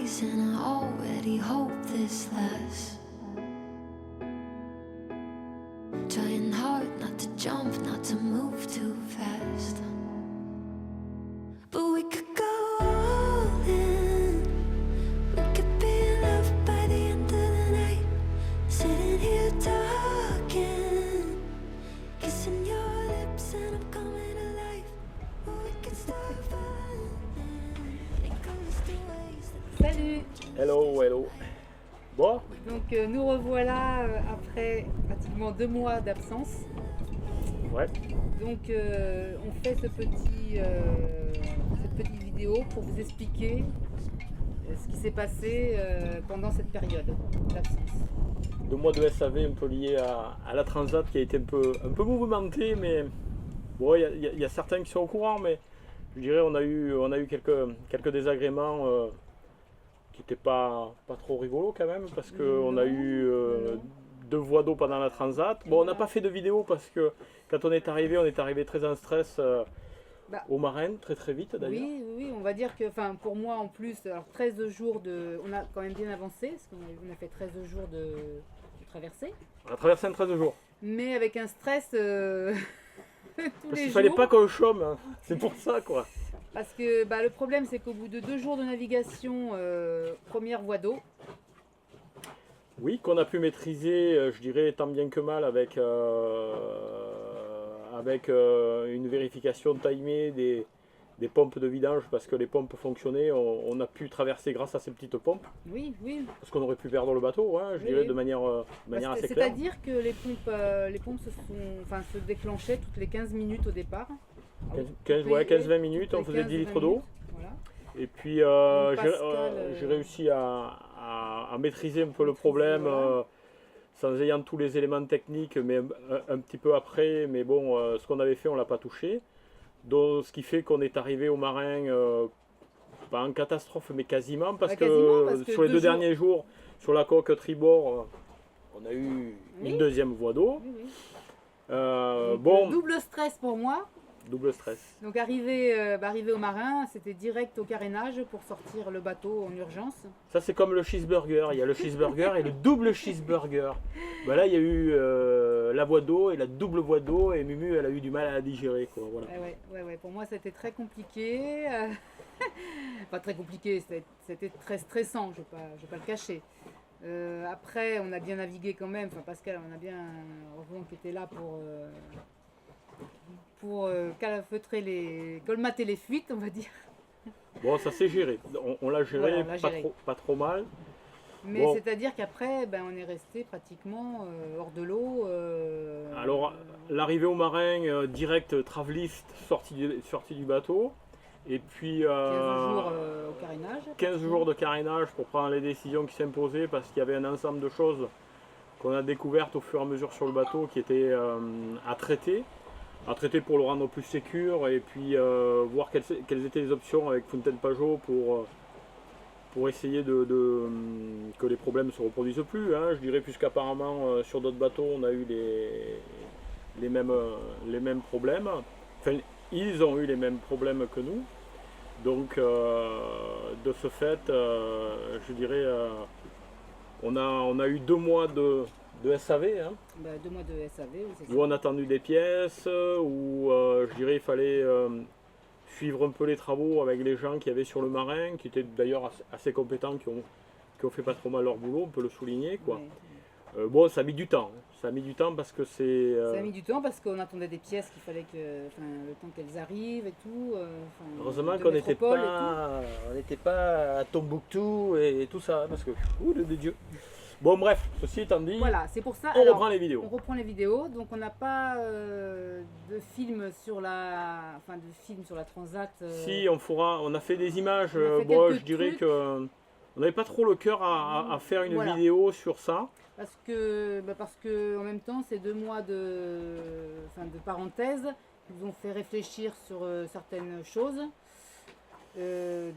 days and I already hope this lasts. Trying hard not to jump, not to move too fast. But we could go all in. We could be in love by the end of the night. Sitting here talking, kissing your lips and I'm coming alive. Or we could start falling. It goes to waste. Salut. Hello, hello. Bon, Donc nous revoilà après pratiquement 2 mois d'absence. ouais. Donc on fait cette petite vidéo pour vous expliquer ce qui s'est passé pendant cette période d'absence. 2 mois de SAV un peu lié à la Transat qui a été un peu mouvementée, mais bon, il y a certains qui sont au courant, mais je dirais on a eu quelques désagréments qui n'étaient pas trop rigolos quand même, parce qu'on a eu 2 voies d'eau pendant la Transat. Bon, on n'a pas fait de vidéo parce que quand on est arrivé très en stress au Marin, très vite d'ailleurs. Oui, on va dire que pour moi en plus, alors 13 jours on a quand même bien avancé, parce qu'on a fait 13 jours de traversée. On a traversé en 13 jours. Mais avec un stress tous Parce les qu'il jours. fallait pas qu'on chôme, hein. C'est pour ça quoi. Parce que le problème c'est qu'au bout de 2 jours de navigation, première voie d'eau. Oui, qu'on a pu maîtriser, je dirais tant bien que mal avec une vérification timée des pompes de vidange, parce que les pompes fonctionnaient, on a pu traverser grâce à ces petites pompes, Oui. parce qu'on aurait pu perdre le bateau, hein, je Oui, dirais oui. de manière assez claire. C'est-à-dire que les pompes se déclenchaient toutes les 15 minutes au départ. 15-20 minutes, on faisait 10 litres d'eau. Voilà. Et puis Pascal, j'ai réussi à maîtriser un peu le problème sans ayant tous les éléments techniques, mais un petit peu après. Mais bon, ce qu'on avait fait, on ne l'a pas touché. Donc, ce qui fait qu'on est arrivé au Marin, pas en catastrophe, mais quasiment, parce que sur les 2 derniers jours, sur la coque tribord, on a eu une deuxième voie d'eau. Oui. Bon, Double stress pour moi. double stress. Donc arrivé au Marin, c'était direct au carénage pour sortir le bateau en urgence. Ça, c'est comme le cheeseburger. Il y a le cheeseburger et le double cheeseburger. Ben là, il y a eu la voie d'eau et la double voie d'eau, et Mumu, elle a eu du mal à la digérer, quoi. Voilà. Ouais. Pour moi, c'était très compliqué. Pas très compliqué, c'était très stressant, je vais pas le cacher. Après, on a bien navigué quand même. Pascal, on a bien heureusement qui était là pour colmater les fuites, on va dire. Bon, ça s'est géré. On l'a géré, Voilà, on l'a géré. pas trop mal. Mais Bon. c'est-à-dire qu'après, on est resté pratiquement hors de l'eau. Alors, l'arrivée au Marin, direct travelist, sortie du bateau. Et puis 15 jours au carénage. 15 jours de carénage pour prendre les décisions qui s'imposaient, parce qu'il y avait un ensemble de choses qu'on a découvertes au fur et à mesure sur le bateau qui étaient à traiter pour le rendre plus sécure, et puis voir quelles étaient les options avec Fontaine Pajot pour essayer que les problèmes ne se reproduisent plus, hein. Je dirais, puisqu'apparemment sur d'autres bateaux on a eu les mêmes problèmes. Enfin, ils ont eu les mêmes problèmes que nous. Donc de ce fait, je dirais, on a eu 2 mois de SAV, hein, 2 mois de SAV, oui, c'est ça. où on a attendu des pièces, où je dirais il fallait suivre un peu les travaux avec les gens qui avaient sur le Marin, qui étaient d'ailleurs assez compétents, qui ont fait pas trop mal leur boulot, on peut le souligner, quoi. Ouais. Bon, ça a mis du temps. Ça a mis du temps parce que c'est... Ça a mis du temps parce qu'on attendait des pièces qu'il fallait le temps qu'elles arrivent et tout. Heureusement de qu'on n'était métropole et pas à Tombouctou et tout ça, parce que... Ouh, de Dieu. Bon, bref, ceci étant dit, Voilà, c'est pour ça. on Alors, reprend les vidéos. on reprend les vidéos. Donc on n'a pas de film sur la Transat. Si, on a fait des images, On a fait bon, quelques je dirais trucs. que... On n'avait pas trop le cœur à faire une Voilà. vidéo sur ça. Parce que en même temps, ces 2 mois de parenthèse nous ont fait réfléchir sur certaines choses. Et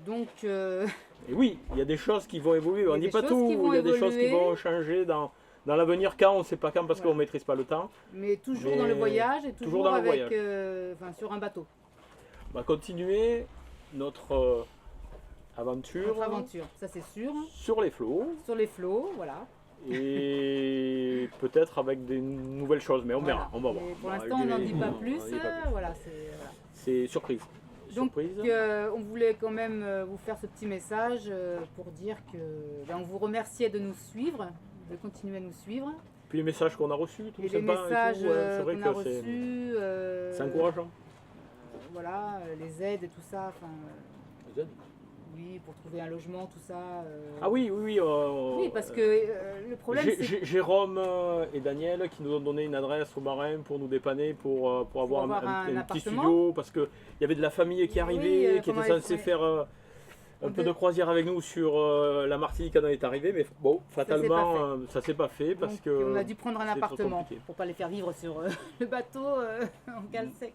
oui, il y a des choses qui vont évoluer. On ne dit pas tout. Il y a des choses qui vont changer dans l'avenir, quand on ne sait pas quand, parce qu'on ne maîtrise pas le temps. Mais toujours dans le voyage et toujours dans le avec, voyage. sur un bateau. On va continuer notre aventure, Notre aventure, ça c'est sûr. sur les flots Sur les flots, voilà. et peut-être avec des nouvelles choses, mais on verra, on va voir. Et pour Voilà, l'instant, on n'en dit pas plus. on n'en dit pas plus. Voilà, voilà. C'est surprise. Donc, Surprise. on voulait quand même vous faire ce petit message pour dire que on vous remerciait de nous suivre, de continuer à nous suivre. Puis les messages qu'on a reçus, tout Et les sympa messages et tout, ouais, c'est vrai qu'on a que reçus, c'est encourageant. voilà, les aides et tout ça. Enfin, oui, pour trouver un logement, tout ça. Ah oui, oui, oui. Oui, parce que le problème, c'est Jérôme et Daniel qui nous ont donné une adresse au Marin pour nous dépanner, pour avoir avoir un petit appartement. studio, parce qu'il y avait de la famille qui arrivait, Oui, qui comment était censée ouais. faire un peu de croisière avec nous sur la Martinique quand on est arrivé, mais bon, fatalement, ça s'est pas fait parce donc, que on a dû prendre un c'est trop appartement compliqué. pour pas les faire vivre sur le bateau en cale sec.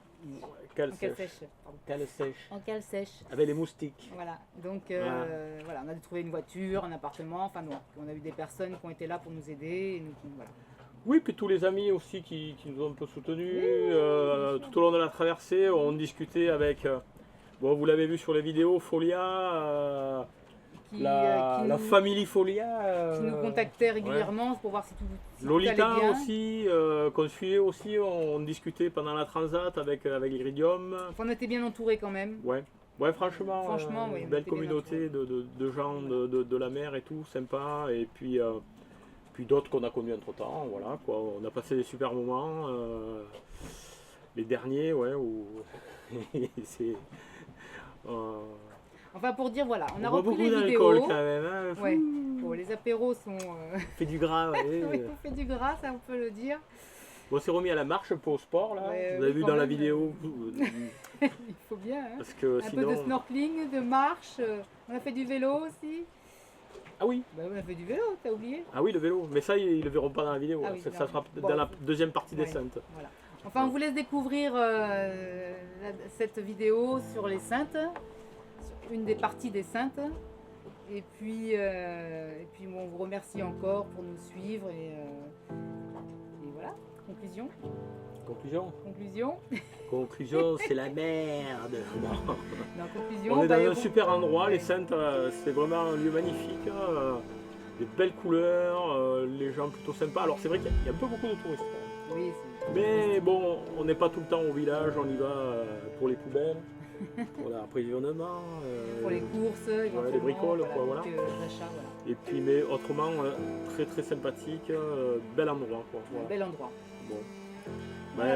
Cale En cale sèche. sèche. pardon. Cale sèche. En cale sèche. Avec les moustiques. Voilà, donc Voilà. voilà, on a dû trouver une voiture, un appartement, enfin donc on a eu des personnes qui ont été là pour nous aider. Et nous, voilà. Oui, puis tous les amis aussi qui nous ont un peu soutenus Oui, tout au long de la traversée. On discutait avec, bon, vous l'avez vu sur les vidéos, Folia, la nous, famille Folia. qui nous contactaient régulièrement pour voir si tout allait Lolita bien. aussi, qu'on suivait aussi, on discutait pendant la transat avec Iridium. Enfin, on était bien entourés quand même. Ouais, ouais, franchement, Franchement, oui, on belle était bien communauté de gens de la mer et tout, sympa. Et puis d'autres qu'on a connus entre temps, voilà quoi. On a passé des super moments. Les derniers, ouais, où c'est. Enfin pour dire voilà, on a boit repris beaucoup les d'alcool vidéos. quand même. Hein. Ouais. Bon, les apéros sont. On fait du gras, ouais. oui, on fait du gras, ça on peut le dire. Bon, on s'est remis à la marche pour au sport là. Ouais, vous avez oui, vu quand dans la même. vidéo. Il faut bien. Hein. Parce que Un sinon. peu de snorkeling, de marche. On a fait du vélo aussi. Ah oui. Bah, on a fait du vélo, t'as oublié? Ah oui, le vélo. Mais ça, ils le verront pas dans la vidéo. Ah là. oui, Ça non. sera Bon. dans la deuxième partie des Ouais. Saintes. Voilà. Enfin, on vous laisse découvrir cette vidéo sur les Saintes, sur une des parties des Saintes. Et puis bon, on vous remercie encore pour nous suivre. Et voilà, conclusion. Conclusion. Conclusion, c'est la merde. Non. Non, conclusion. On est dans un bon, super endroit. ouais. Les Saintes, c'est vraiment un lieu magnifique. Des belles couleurs, les gens plutôt sympas. Alors c'est vrai qu'il y a un peu beaucoup de touristes. Oui, Mais bon, on n'est pas tout le temps au village, on y va pour les poubelles, pour l'approvisionnement. pour les courses, éventuellement, les bricoles, quoi, voilà. donc, l'achat, voilà. Et puis, mais autrement, très très sympathique, bel endroit. Quoi, Un voilà. bel endroit. Bon. Voilà.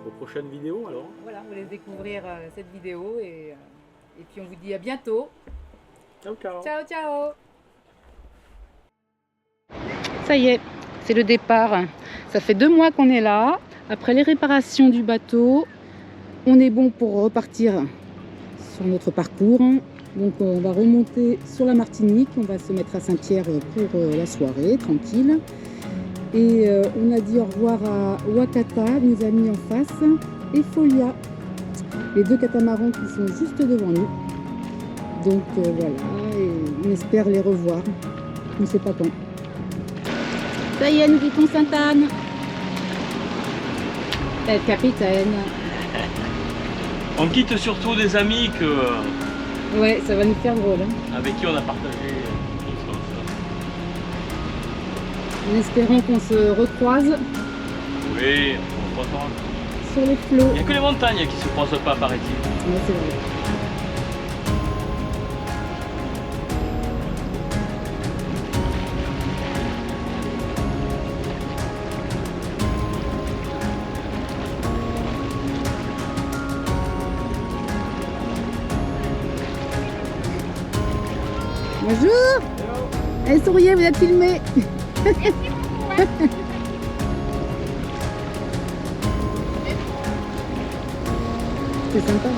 Aux prochaines vidéos alors. Voilà, on vous laisse découvrir cette vidéo et puis on vous dit à bientôt. Ciao ciao. Ciao, ciao. Ça y est, c'est le départ. Ça fait 2 mois qu'on est là. Après les réparations du bateau, on est bon pour repartir sur notre parcours. Donc on va remonter sur la Martinique. On va se mettre à Saint-Pierre pour la soirée, tranquille. Et on a dit au revoir à Wakata, nos amis en face, et Folia, les 2 catamarans qui sont juste devant nous. Donc voilà, et on espère les revoir. On ne sait pas quand. Ça y est, nous quittons Sainte-Anne. Le capitaine. On quitte surtout des amis Ouais, ça va nous faire drôle. Hein. avec qui on a partagé En espérant qu'on se recroise Oui, on se retrouve. sur les flots. Il n'y a que les montagnes qui se croisent pas, paraît-il. Ouais, c'est vrai. Bonjour. Allez, souriez, vous êtes filmé. C'est sympa.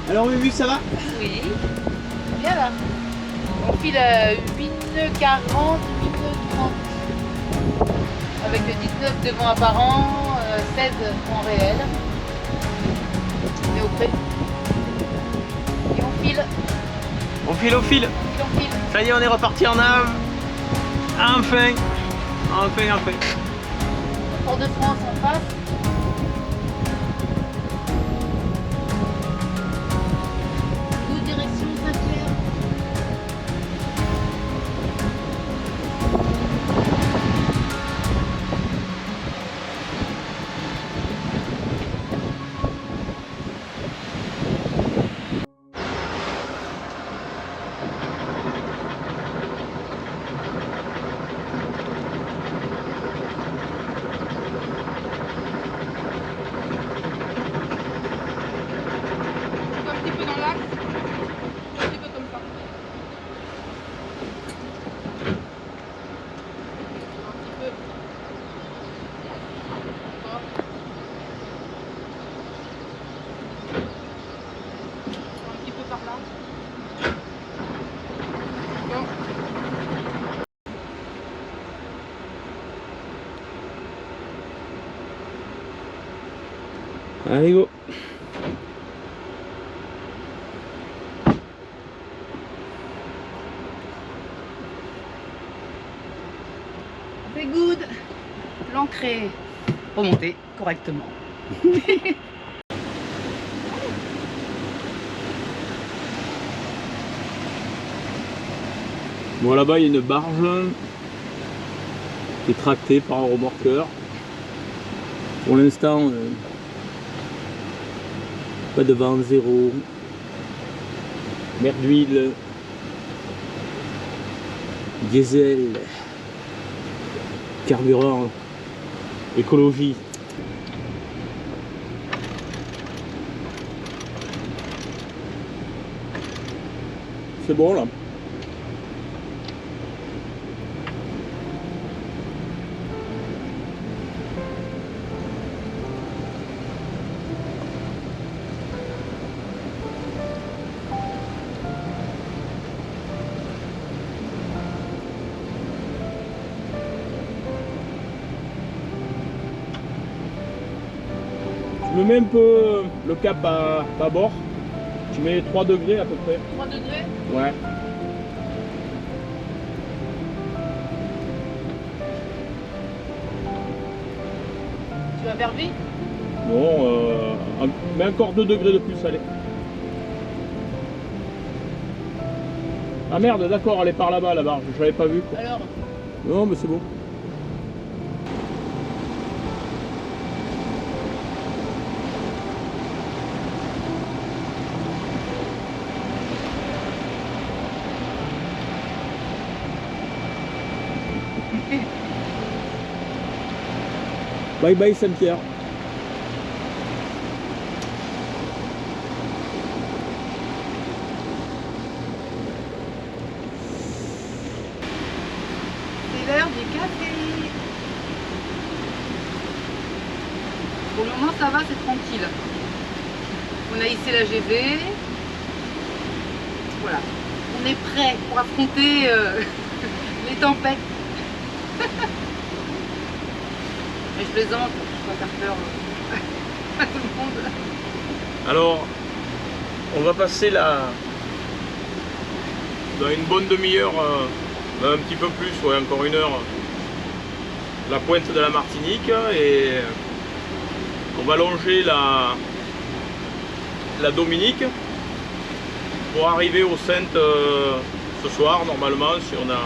Alors Mumu, ça va? Oui. Bien là. On file à 8,40, 8,30. Avec le 19 de vent apparent, 16 en réel. On est au près. Et on file. On file au fil. On file. Ça y est, on est reparti en nave. Enfin. Fort-de-France en face. Nous, direction Saint-Clair. Un petit peu dans l'axe. Un petit peu comme ça. Un petit peu. Encore. Un petit peu par là. Encore. Allez, go. C'est good. L'ancré. Remonter correctement. Bon, là-bas, il y a une barge qui est tractée par un remorqueur. Pour l'instant, pas de vent, zéro. Mer d'huile. Diesel. Carburant. Écologie. C'est bon là. Je me mets un peu le cap à bord. Je mets 3 degrés à peu près. 3 degrés. Ouais. Tu vas vers lui. Bon, mets encore 2 degrés de plus, allez. Ah merde, d'accord, elle est par là-bas la barge, je l'avais pas vu. Quoi. Alors, Non, mais c'est bon. Bye bye Saint-Pierre. c'est l'heure du café. Pour le moment, ça va, c'est tranquille. On a hissé la GV. Voilà. On est prêt pour affronter les tempêtes. Mais je plaisante, je vais pas faire peur à tout le monde. Alors, on va passer dans une bonne demi-heure, un petit peu plus, ouais, encore 1 heure, la pointe de la Martinique et on va longer la Dominique pour arriver aux Saintes ce soir, normalement, si on a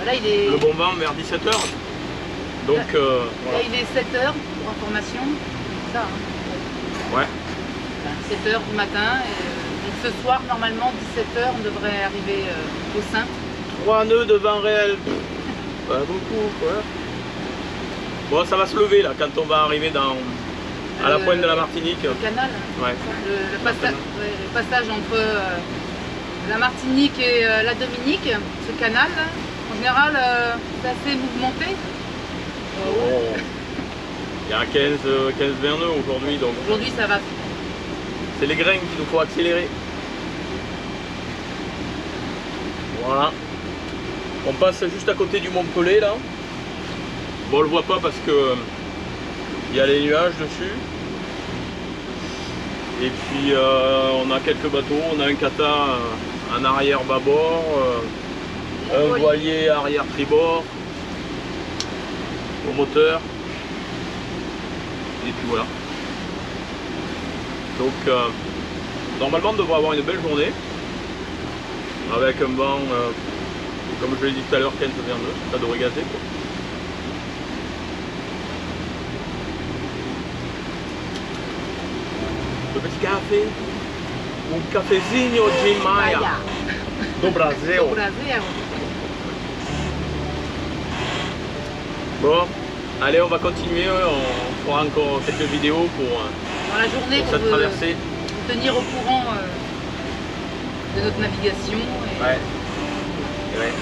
Là, il est, le bon vent vers 17h. Donc, là, voilà. il est 7h pour information. C'est ça, hein. Ouais. 7h du matin. Donc ce soir, normalement, 17h, on devrait arriver au Saintes. 3 nœuds de vent réel. Pas beaucoup, quoi. Bon, ça va se lever là quand on va arriver à la pointe de la Martinique. Le canal. Hein. Ouais. Le passage entre la Martinique et la Dominique, ce canal, là, en général, c'est assez mouvementé. Oh. Il y a 15-20 nœuds aujourd'hui, donc Aujourd'hui, ça va. C'est les grains qu'il nous faut accélérer. Voilà. On passe juste à côté du Mont Pelé là. Bon, on le voit pas parce que il y a les nuages dessus. Et puis on a quelques bateaux. On a un kata en arrière bâbord, un voilier arrière tribord, au moteur. Et puis voilà. Donc normalement on devrait avoir une belle journée. Avec un vent, comme je l'ai dit tout à l'heure, 15 vers 2, ça devrait gâter quoi. Le petit café, un cafezinho de Maia, do Brasil. Bon, allez, on va continuer, on fera encore quelques vidéos pour Dans la journée, cette pour traversée. vous tenir au courant de notre navigation. Et... Ouais. Ouais.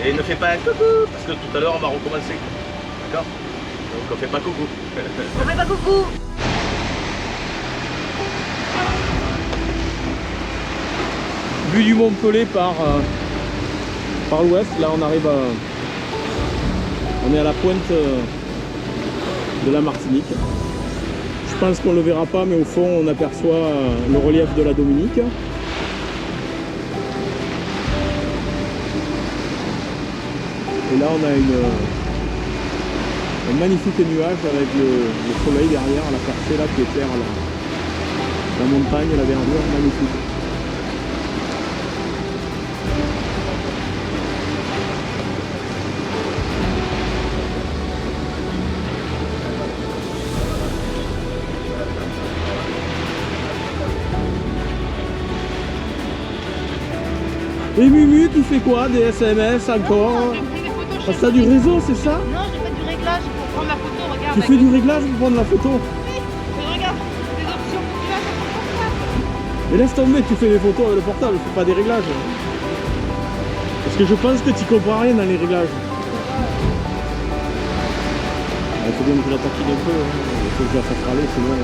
Et ne fais pas un coucou, parce que tout à l'heure on va recommencer. D'accord? Donc on fait pas coucou. On fait pas coucou. Vue du Mont Pelé par l'ouest, là on arrive à... On est à la pointe de la Martinique. Je pense qu'on ne le verra pas, mais au fond on aperçoit le relief de la Dominique. Et là on a un magnifique nuage avec le soleil derrière, la percée là qui éclaire la montagne, la verdure, magnifique. Et Mumu, tu fais quoi? Des SMS encore? Parce que t'as du réseau, c'est ça? Non, j'ai fait du réglage pour prendre la photo, regarde. Tu fais du réglage pour prendre la photo? Oui, mais regarde, les options que tu as, ça portable. Mais laisse tomber, tu fais des photos avec le portable, fais pas des réglages. Parce que je pense que tu comprends rien dans les réglages. Il faut bien que je la taquine un peu, hein. Il faut que je la fasse râler, sinon...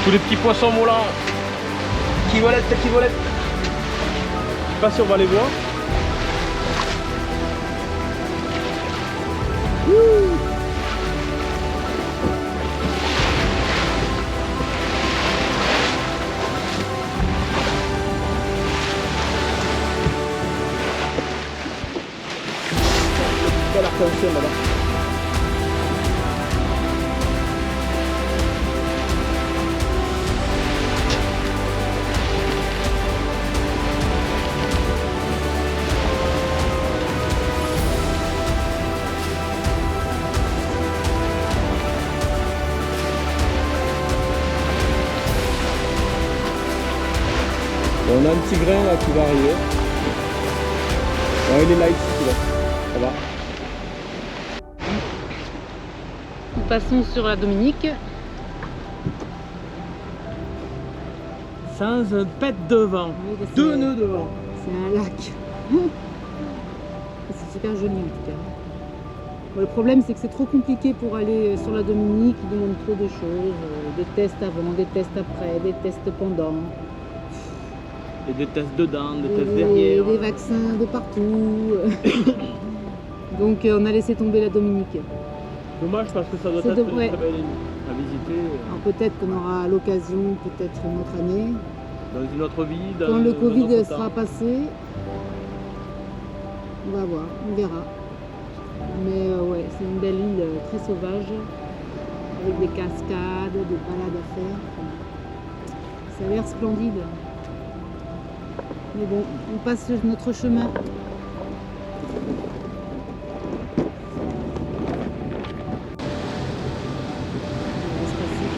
Tous les petits poissons volants qui volent. Je sais pas si on va les voir. Belle arc-en-ciel là-bas. On a un petit grain là qui va arriver. Ouais, il est light celui-là. Ça va. Nous passons sur la Dominique. Sans un pet de vent. Deux nœuds de vent. C'est un lac. C'est super joli en tout cas. Bon, le problème c'est que c'est trop compliqué pour aller sur la Dominique, ils demandent trop de choses, des tests avant, des tests après, des tests pendant, Et des tests dedans, des tests et derrière. des vaccins de partout. Donc on a laissé tomber la Dominique. Dommage parce que ça doit C'est être de- une ouais. très belle île à visiter Alors peut-être qu'on aura l'occasion, peut-être une autre année. dans une autre vie. Dans Quand le un Covid autre sera temps. passé, on va voir, on verra. Mais ouais, c'est une belle île très sauvage, avec des cascades, des balades à faire. Ça a l'air splendide. Mais bon, on passe notre chemin. On va se passer.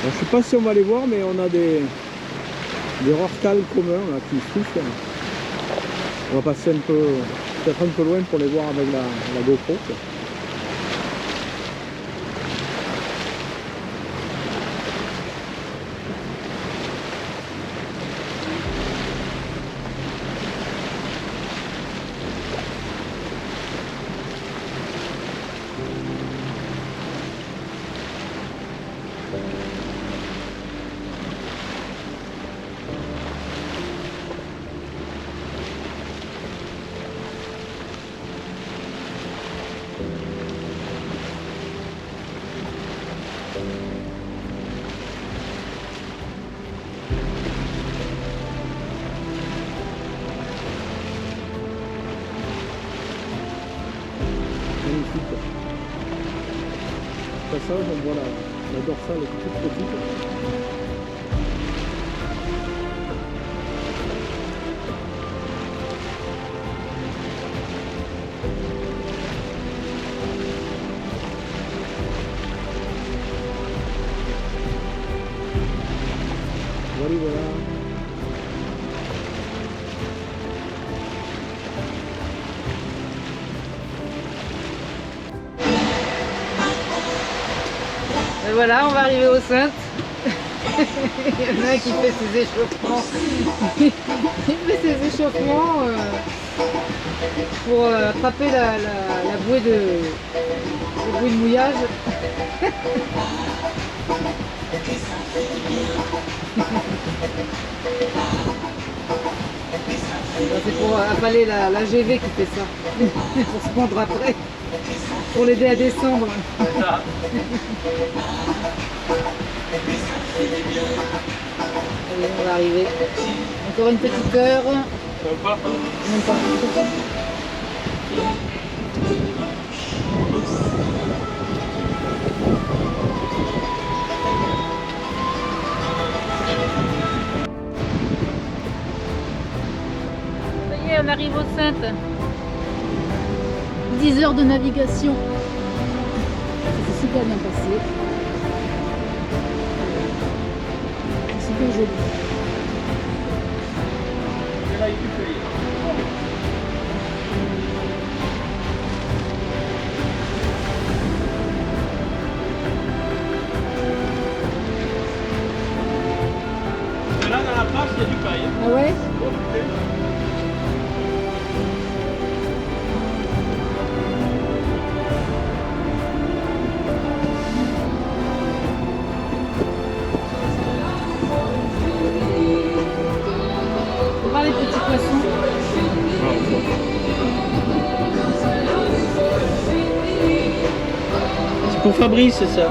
Alors, je sais pas si on va les voir, mais on a des rorquals communs là, qui soufflent. On va passer peut-être un peu loin pour les voir avec la GoPro, quoi. Magnifique. Au passage, on voit la dorsale toute petite. Voilà. Et voilà, on va arriver au Saintes. Il y en a un qui fait ses échauffements. Il fait ses échauffements pour attraper la bouée de mouillage. C'est pour avaler la GV qui fait ça. Pour se pendre après. Pour l'aider à descendre. Allez, on va arriver. Encore une petite heure. Même pas. Ça y est, on arrive au Saintes. 10 heures de navigation. Ça s'est super bien passé. C'est super joli. Là, dans la plage, il y a du paille. Ah ouais? On va voir les petits poissons. C'est pour Fabrice, c'est ça.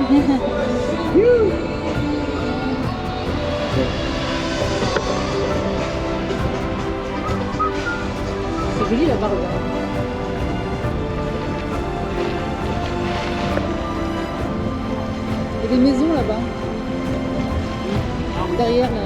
C'est joli la barbe. Il y a des maisons là-bas. Derrière la...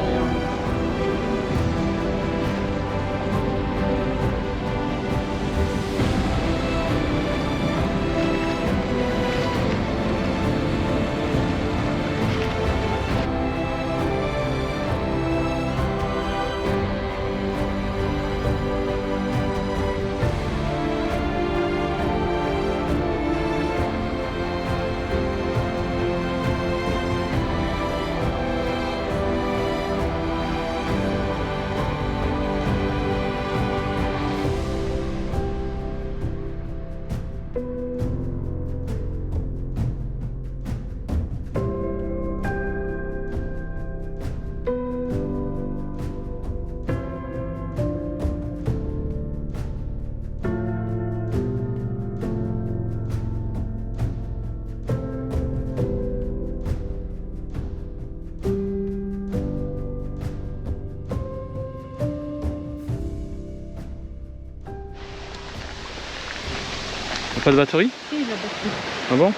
Pas de batterie? Si, la batterie. Ah bon?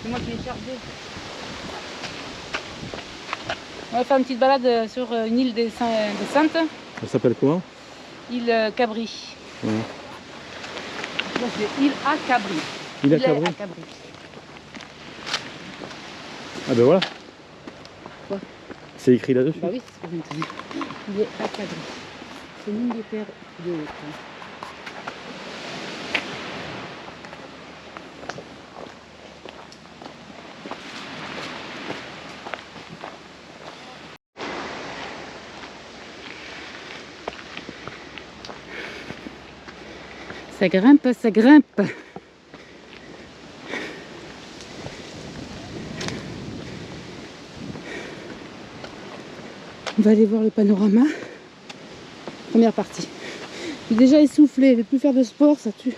C'est moi qui l'ai chargé. On va faire une petite balade sur une île des Saintes, Ça s'appelle comment? île Cabri. Ouais. Là, c'est île à Cabri. Il a Île Cabri. à Cabri. Ah ben voilà. Quoi? C'est écrit là-dessus. Bah oui, c'est ce que je viens de te dire. Il est accadré. C'est une ligne de terre de haut. Ça grimpe, ça grimpe. On va aller voir le panorama. Première partie. Je suis déjà essoufflée, je vais plus faire de sport, ça tue.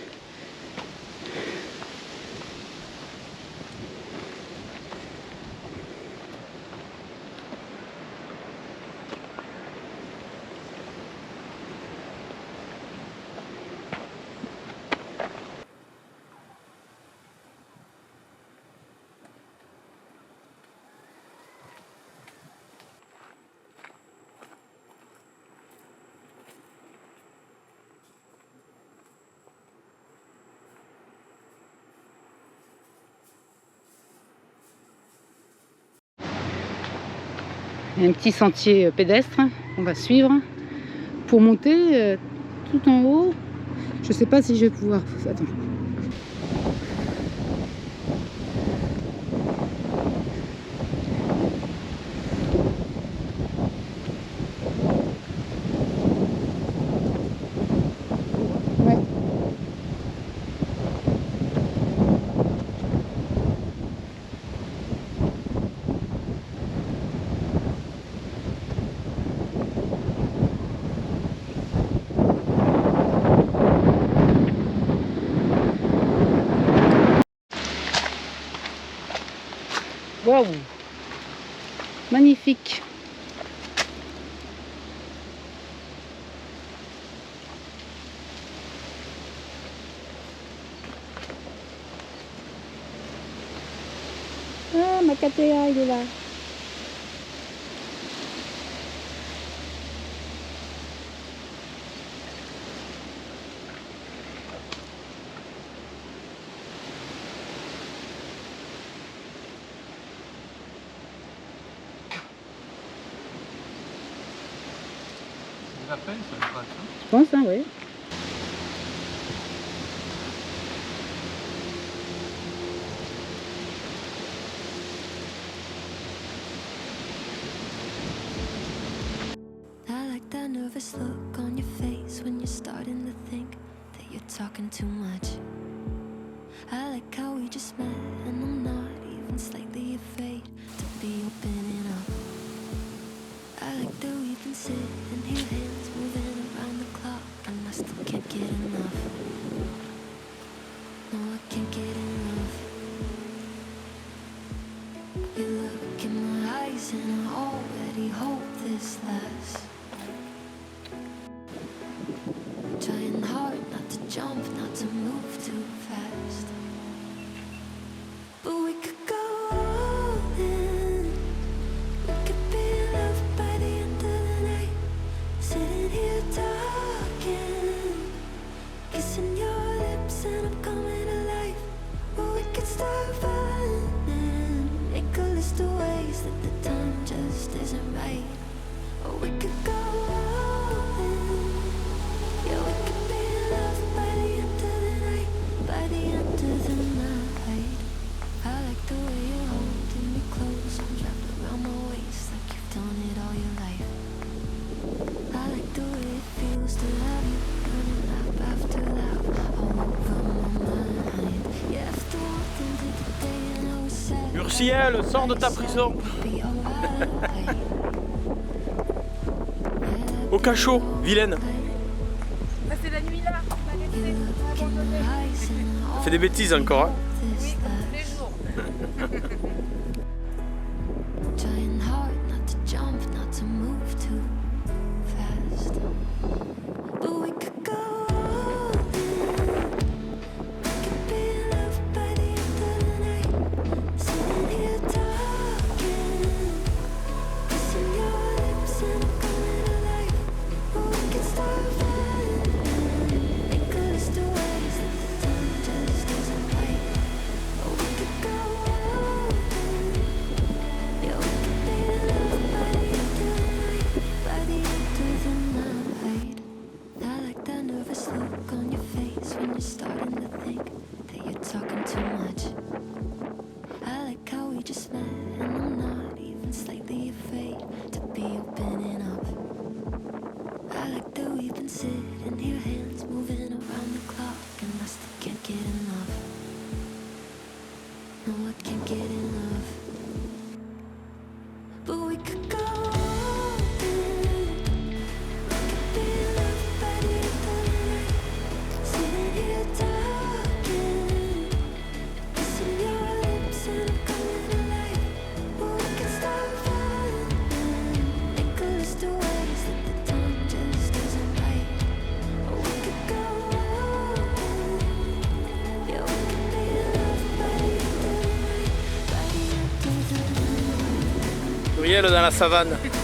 Il y a un petit sentier pédestre qu'on va suivre pour monter tout en haut. Je sais pas si je vais pouvoir. Attends. Ouais. Waouh! Magnifique! Ah, ma catéa, il est là! La peine, ça me passe. Je pense, hein, oui. I like that nervous look on your face when you're starting to think that you're talking too much. I like how we just met and I'm not even slightly afraid to be opening up. I like that we've been sitting here, hands moving around the clock, and I still can't get enough. No, I can't get enough. You look in my eyes and I already hope this lasts. Trying hard not to jump, not to move too fast. But we could go all in. We could be in love by the end of the night. Sitting here talking, kissing your lips and I'm coming alive. Or we could start running, make a list of ways that the time just isn't right. Or we could go all in. Yeah, we could be in love by the end of the night. By the end of the night. I like the way you're holding me close, I'm wrapped around my waist like you've done it all your life. I like the way it feels to have you running lap after lap all over my mind. Yeah, after walking to the day and I was sad. Urciel, sors de ta prison. Be alright. Au cachot, vilaine. Ah, c'est la nuit là, You look in my eyes and I Fais des bêtises encore, hein. hope this tous les lasts. jours. Trying hard not to jump, not to move too fast. But we could go all in. We could be in love by the end of the night. Sitting here talking, kissing your lips and I'm coming alive. Or we could start running, make a list of ways that the time just isn't right. sitting here, hands moving around the clock, and I still can't get enough. No, I can't get enough. But we could go all in. We could be loved by the end of the night. Sitting here talking, kissing your lips and I'm coming alive. But we could start falling, make a list of ways that the time just isn't right. Or we could go all in. Yeah, we could be loved by the end of the night. By the end of the night. Gabriel dans la savane.